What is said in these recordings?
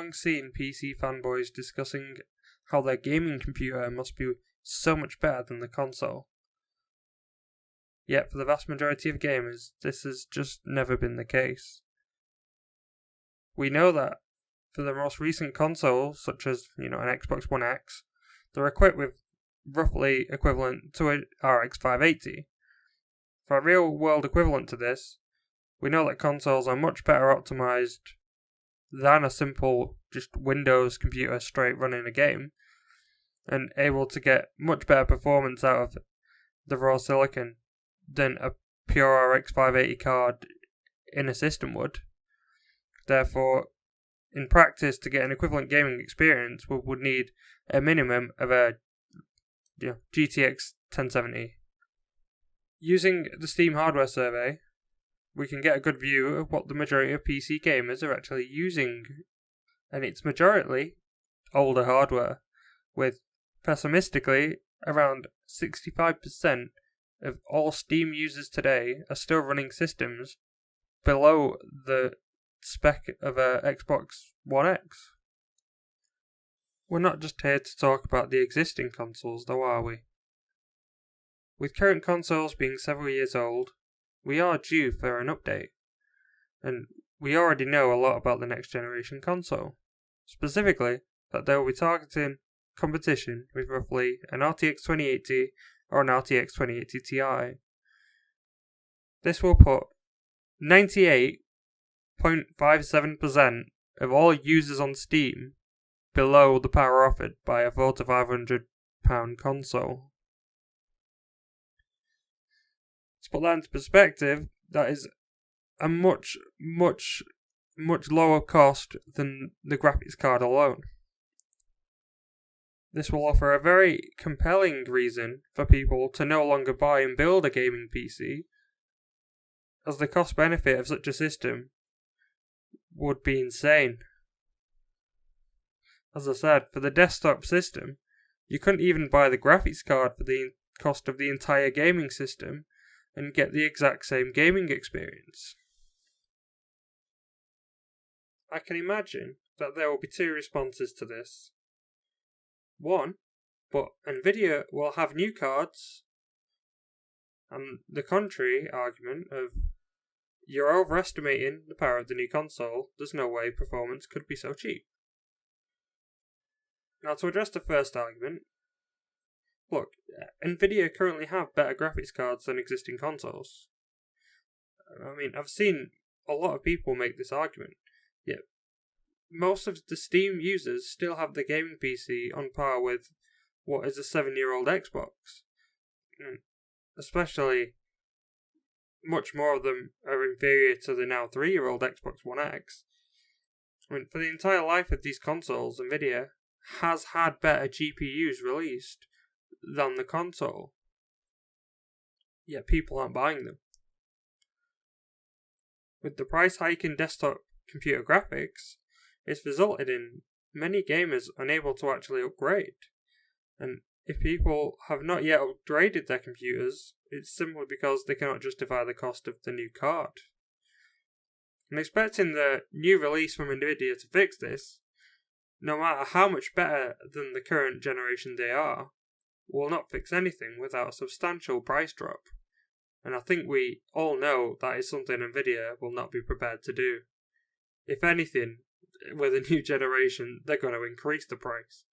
long seen PC fanboys discussing how their gaming computer must be so much better than the console. Yet for the vast majority of gamers, this has just never been the case. We know that for the most recent consoles, such as an Xbox One X, they're equipped with roughly equivalent to an RX 580. For a real-world equivalent to this, we know that consoles are much better optimized than a simple just Windows computer straight running a game, and able to get much better performance out of the raw silicon than a pure RX 580 card in a system would. Therefore, in practice, to get an equivalent gaming experience, we would need a minimum of a GTX 1070. Using the Steam hardware survey, we can get a good view of what the majority of PC gamers are actually using, and it's majority older hardware, with pessimistically around 65% of all Steam users today are still running systems below the spec of a Xbox One X. We're not just here to talk about the existing consoles, though, are we? With current consoles being several years old, we are due for an update, and we already know a lot about the next generation console. Specifically, that they will be targeting competition with roughly an RTX 2080 or an RTX 2080 Ti. This will put 98.57% of all users on Steam below the power offered by a £400 to £500 console. To put that into perspective, that is a much lower cost than the graphics card alone. This will offer a very compelling reason for people to no longer buy and build a gaming PC, as the cost benefit of such a system would be insane. As I said, for the desktop system, you couldn't even buy the graphics card for the cost of the entire gaming system and get the exact same gaming experience. I can imagine that there will be two responses to this. One, but Nvidia will have new cards, and the contrary argument of you're overestimating the power of the new console, there's no way performance could be so cheap. Now, to address the first argument, look, Nvidia currently have better graphics cards than existing consoles. I mean, I've seen a lot of people make this argument, yet most of the Steam users still have the gaming PC on par with what is a 7-year-old Xbox. Especially, much more of them are inferior to the now 3-year-old Xbox One X. I mean, for the entire life of these consoles, Nvidia has had better GPUs released than the console. Yet people aren't buying them. With the price hike in desktop computer graphics, it's resulted in many gamers unable to actually upgrade. And if people have not yet upgraded their computers, it's simply because they cannot justify the cost of the new card. I'm expecting the new release from Nvidia to fix this, no matter how much better than the current generation they are, will not fix anything without a substantial price drop. And I think we all know that is something Nvidia will not be prepared to do. If anything, with a new generation, they're going to increase the price.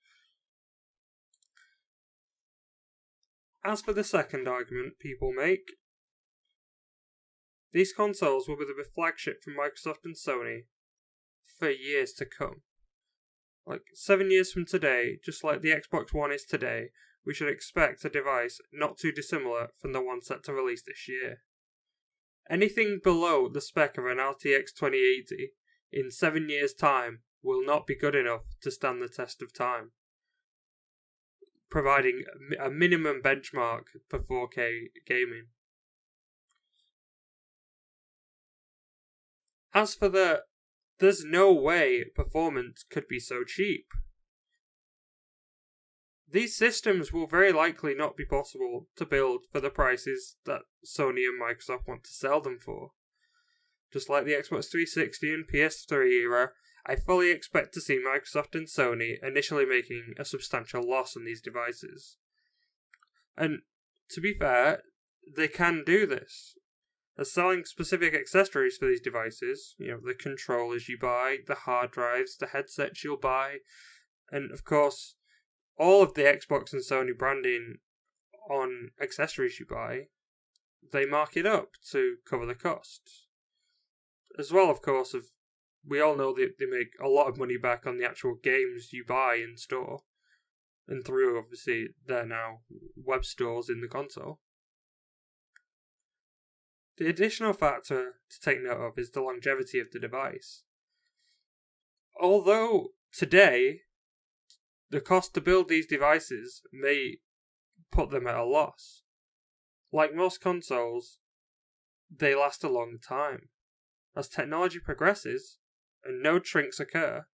As for the second argument people make, these consoles will be the flagship from Microsoft and Sony for years to come. 7 years from today, just like the Xbox One is today, we should expect a device not too dissimilar from the one set to release this year. Anything below the spec of an RTX 2080 in 7 years' time will not be good enough to stand the test of time, providing a minimum benchmark for 4K gaming. As for there's no way performance could be so cheap. These systems will very likely not be possible to build for the prices that Sony and Microsoft want to sell them for. Just like the Xbox 360 and PS3 era, I fully expect to see Microsoft and Sony initially making a substantial loss on these devices. And to be fair, they can do this. They're selling specific accessories for these devices, the controllers you buy, the hard drives, the headsets you'll buy, and of course, all of the Xbox and Sony branding on accessories you buy, they mark it up to cover the cost. As well, of course, we all know that they make a lot of money back on the actual games you buy in store, and through, obviously, their now web stores in the console. The additional factor to take note of is the longevity of the device. Although, today, the cost to build these devices may put them at a loss. Like most consoles, they last a long time. As technology progresses, and node shrinks occur,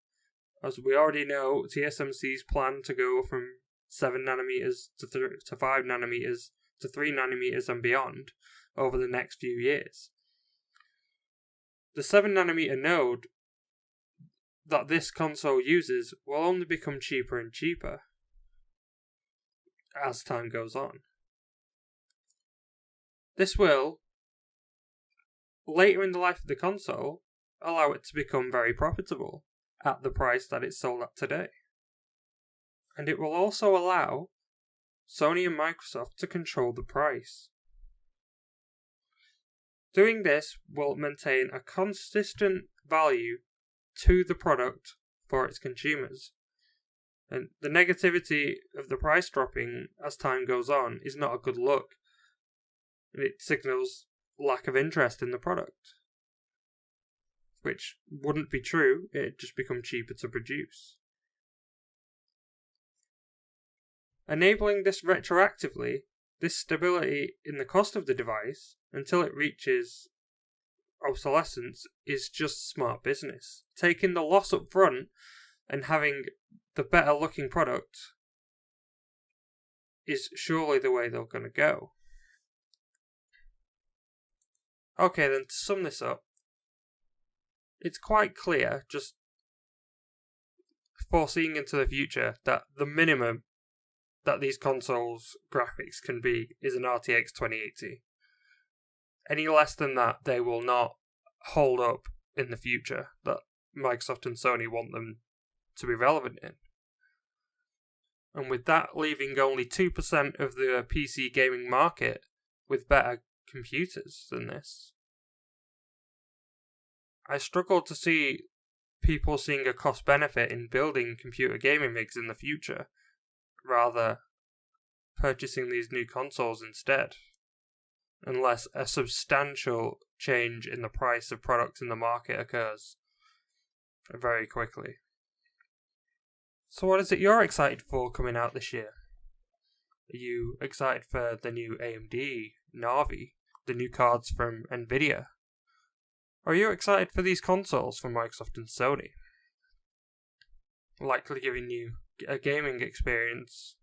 as we already know, TSMC's plan to go from 7 nanometers to 5 nanometers to 3 nanometers and beyond over the next few years. The 7 nanometer node that this console uses will only become cheaper and cheaper as time goes on. This will, later in the life of the console, allow it to become very profitable at the price that it's sold at today. And it will also allow Sony and Microsoft to control the price. Doing this will maintain a consistent value to the product for its consumers. And the negativity of the price dropping as time goes on is not a good look. It signals lack of interest in the product, which wouldn't be true, it'd just become cheaper to produce. Enabling this retroactively, this stability in the cost of the device until it reaches obsolescence is just smart business. Taking the loss up front and having the better looking product is surely the way they're going to go. Okay, then to sum this up, it's quite clear, just foreseeing into the future, that the minimum that these consoles' graphics can be is an RTX 2080. Any less than that, they will not hold up in the future that Microsoft and Sony want them to be relevant in. And with that leaving only 2% of the PC gaming market with better computers than this, I struggle to see people seeing a cost benefit in building computer gaming rigs in the future, rather purchasing these new consoles instead, unless a substantial change in the price of products in the market occurs very quickly. So what is it you're excited for coming out this year? Are you excited for the new AMD Navi, the new cards from Nvidia? Or are you excited for these consoles from Microsoft and Sony? Likely giving you a gaming experience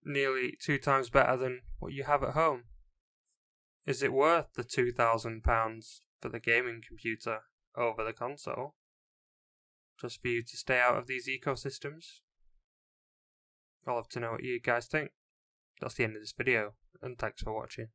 nearly 2 times better than what you have at home. Is it worth the £2,000 for the gaming computer over the console, just for you to stay out of these ecosystems? I'd love to know what you guys think. That's the end of this video, and thanks for watching.